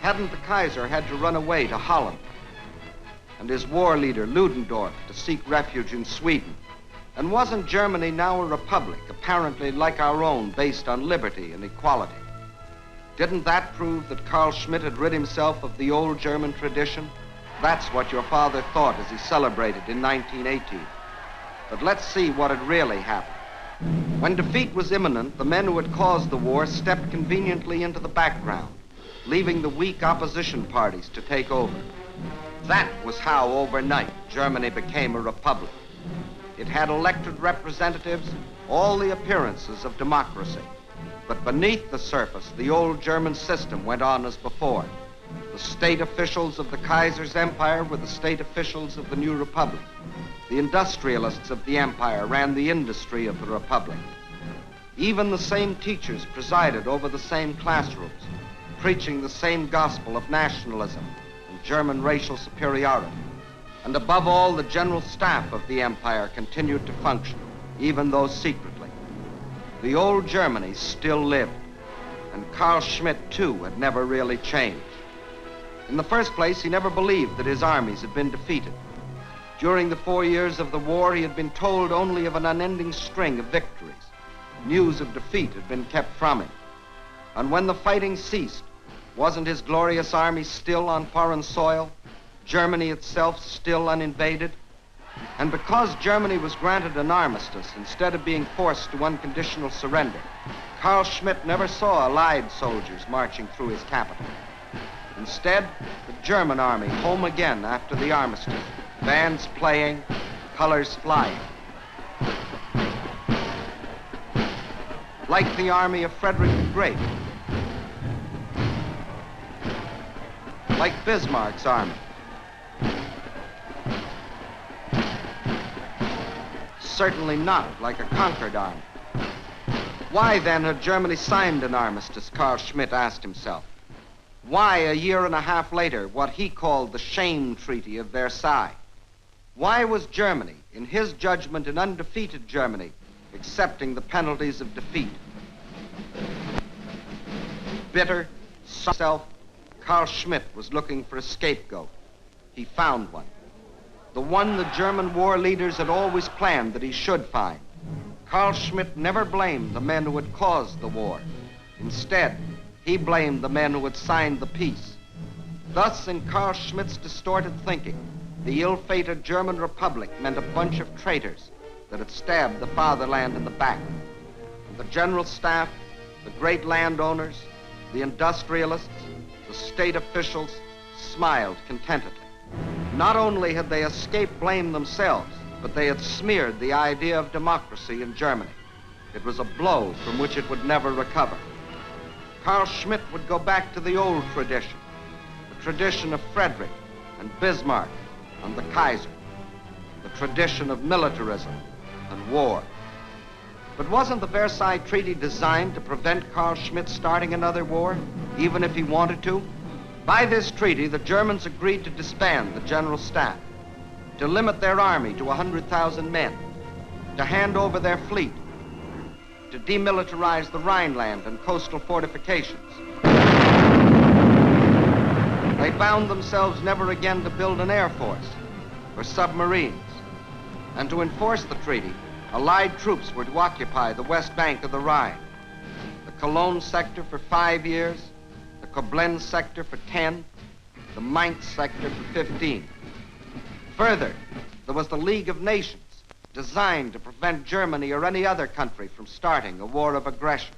Hadn't the Kaiser had to run away to Holland, and his war leader, Ludendorff, to seek refuge in Sweden? And wasn't Germany now a republic, apparently like our own, based on liberty and equality? Didn't that prove that Carl Schmitt had rid himself of the old German tradition? That's what your father thought as he celebrated in 1918. But let's see what had really happened. When defeat was imminent, the men who had caused the war stepped conveniently into the background, leaving the weak opposition parties to take over. That was how, overnight, Germany became a republic. It had elected representatives, all the appearances of democracy. But beneath the surface, the old German system went on as before. The state officials of the Kaiser's empire were the state officials of the new republic. The industrialists of the empire ran the industry of the republic. Even the same teachers presided over the same classrooms, preaching the same gospel of nationalism and German racial superiority. And above all, the general staff of the empire continued to function, even though secretly. The old Germany still lived, and Carl Schmitt, too, had never really changed. In the first place, he never believed that his armies had been defeated. During the 4 years of the war, he had been told only of an unending string of victories. News of defeat had been kept from him. And when the fighting ceased, wasn't his glorious army still on foreign soil? Germany itself still uninvaded? And because Germany was granted an armistice instead of being forced to unconditional surrender, Carl Schmitt never saw Allied soldiers marching through his capital. Instead, the German army home again after the armistice, bands playing, colors flying. Like the army of Frederick the Great. Like Bismarck's army. Certainly not like a conquered army. Why then had Germany signed an armistice, Carl Schmitt asked himself. Why, a year and a half later, what he called the shame treaty of Versailles? Why was Germany, in his judgment an undefeated Germany, accepting the penalties of defeat? Bitter, self, Carl Schmitt was looking for a scapegoat. He found one. The one the German war leaders had always planned that he should find. Carl Schmitt never blamed the men who had caused the war. Instead, he blamed the men who had signed the peace. Thus, in Carl Schmitt's distorted thinking, the ill-fated German Republic meant a bunch of traitors that had stabbed the fatherland in the back. And the general staff, the great landowners, the industrialists, the state officials smiled contentedly. Not only had they escaped blame themselves, but they had smeared the idea of democracy in Germany. It was a blow from which it would never recover. Carl Schmitt would go back to the old tradition, the tradition of Frederick and Bismarck and the Kaiser, the tradition of militarism and war. But wasn't the Versailles Treaty designed to prevent Carl Schmitt starting another war, even if he wanted to? By this treaty, the Germans agreed to disband the general staff, to limit their army to 100,000 men, to hand over their fleet, to demilitarize the Rhineland and coastal fortifications. They bound themselves never again to build an air force or submarines. And to enforce the treaty, Allied troops were to occupy the west bank of the Rhine, the Cologne sector for 5 years, the Koblenz sector for 10, the Mainz sector for 15. Further, there was the League of Nations, designed to prevent Germany or any other country from starting a war of aggression.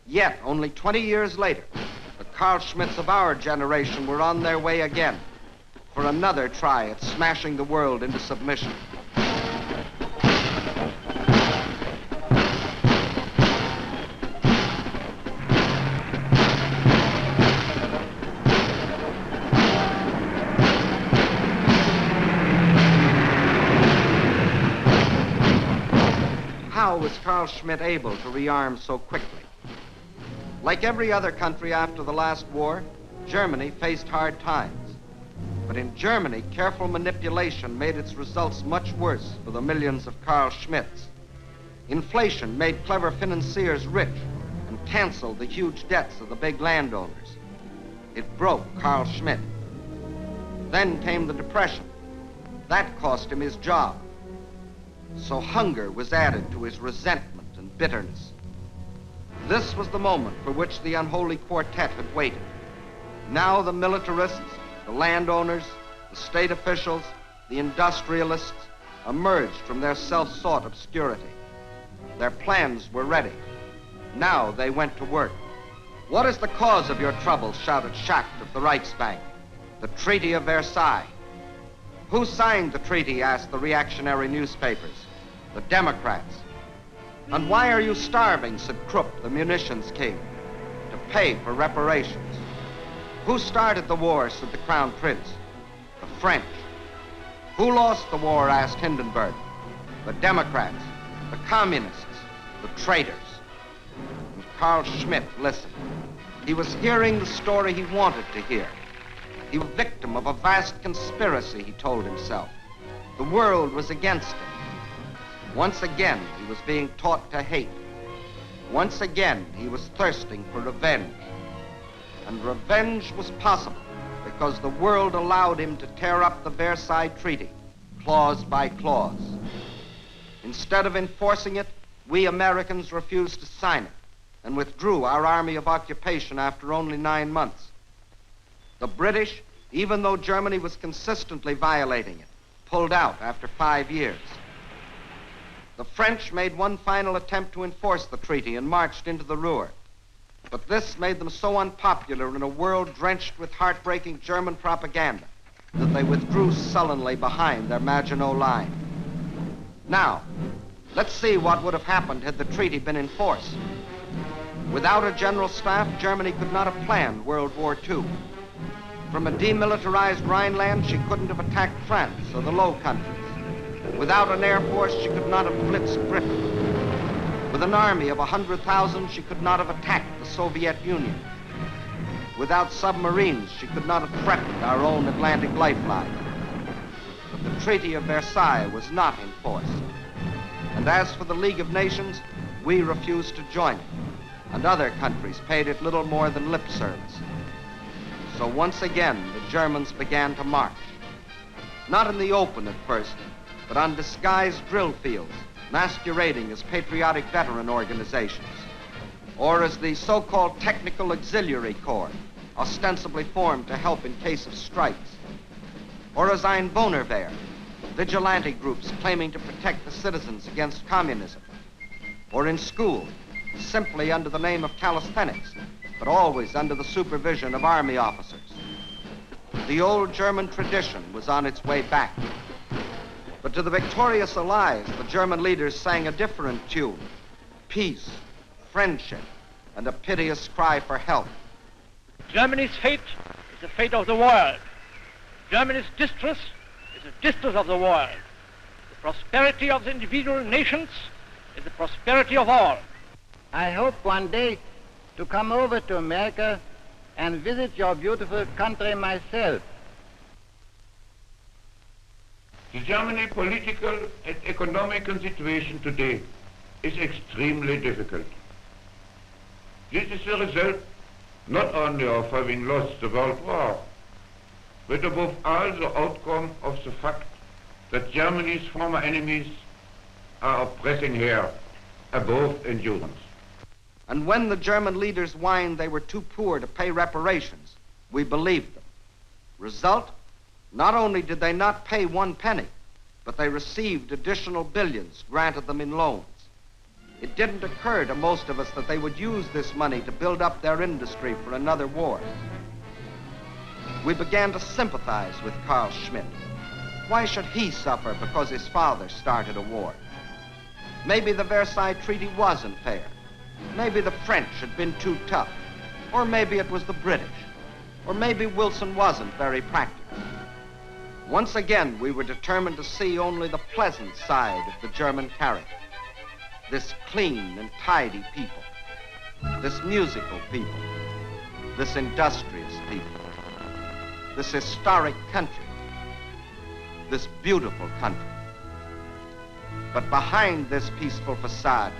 Yet, only 20 years later, the Carl Schmitts of our generation were on their way again for another try at smashing the world into submission. How was Carl Schmitt able to rearm so quickly? Like every other country after the last war, Germany faced hard times. But in Germany, careful manipulation made its results much worse for the millions of Carl Schmitts. Inflation made clever financiers rich and canceled the huge debts of the big landowners. It broke Carl Schmidt. Then came the Depression. That cost him his job. So hunger was added to his resentment and bitterness. This was the moment for which the unholy quartet had waited. Now the militarists, the landowners, the state officials, the industrialists emerged from their self-sought obscurity. Their plans were ready. Now they went to work. "What is the cause of your troubles?" shouted Schacht of the Reichsbank. "The Treaty of Versailles." "Who signed the treaty?" asked the reactionary newspapers. "The Democrats." "And why are you starving?" said Krupp, the munitions king. "To pay for reparations." "Who started the war?" said the Crown Prince. "The French." "Who lost the war?" asked Hindenburg. "The Democrats, the Communists, the traitors." And Carl Schmidt listened. He was hearing the story he wanted to hear. He was a victim of a vast conspiracy, he told himself. The world was against him. Once again, he was being taught to hate. Once again, he was thirsting for revenge. And revenge was possible because the world allowed him to tear up the Versailles Treaty, clause by clause. Instead of enforcing it, we Americans refused to sign it and withdrew our army of occupation after only 9 months. The British, even though Germany was consistently violating it, pulled out after 5 years. The French made one final attempt to enforce the treaty and marched into the Ruhr. But this made them so unpopular in a world drenched with heartbreaking German propaganda that they withdrew sullenly behind their Maginot Line. Now, let's see what would have happened had the treaty been enforced. Without a general staff, Germany could not have planned World War II. From a demilitarized Rhineland, she couldn't have attacked France or the Low Countries. Without an air force, she could not have blitzed Britain. With an army of 100,000, she could not have attacked the Soviet Union. Without submarines, she could not have threatened our own Atlantic lifeline. But the Treaty of Versailles was not enforced. And as for the League of Nations, we refused to join it, and other countries paid it little more than lip service. So once again, the Germans began to march. Not in the open at first, but on disguised drill fields, masquerading as patriotic veteran organizations, or as the so-called Technical Auxiliary Corps, ostensibly formed to help in case of strikes, or as Einwohnerwehr, vigilante groups claiming to protect the citizens against communism, or in school, simply under the name of calisthenics, but always under the supervision of army officers. The old German tradition was on its way back. But to the victorious Allies, the German leaders sang a different tune: peace, friendship, and a piteous cry for help. Germany's fate is the fate of the world. Germany's distress is the distress of the world. The prosperity of the individual nations is the prosperity of all. I hope one day to come over to America and visit your beautiful country myself. The German political and economical situation today is extremely difficult. This is the result not only of having lost the World War, but above all the outcome of the fact that Germany's former enemies are oppressing her above endurance. And when the German leaders whined they were too poor to pay reparations, we believed them. Result? Not only did they not pay 1 penny, but they received additional billions granted them in loans. It didn't occur to most of us that they would use this money to build up their industry for another war. We began to sympathize with Carl Schmidt. Why should he suffer because his father started a war? Maybe the Versailles Treaty wasn't fair. Maybe the French had been too tough. Or maybe it was the British. Or maybe Wilson wasn't very practical. Once again, we were determined to see only the pleasant side of the German character. This clean and tidy people. This musical people. This industrious people. This historic country. This beautiful country. But behind this peaceful facade,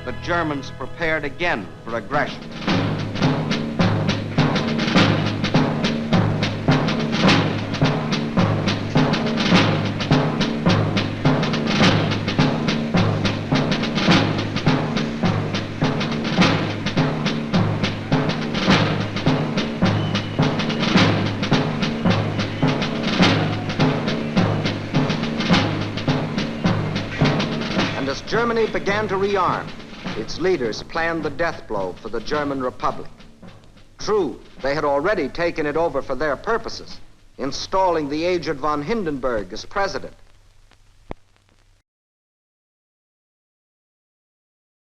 the Germans prepared again for aggression. Germany began to rearm, its leaders planned the death blow for the German Republic. True, they had already taken it over for their purposes, installing the aged von Hindenburg as president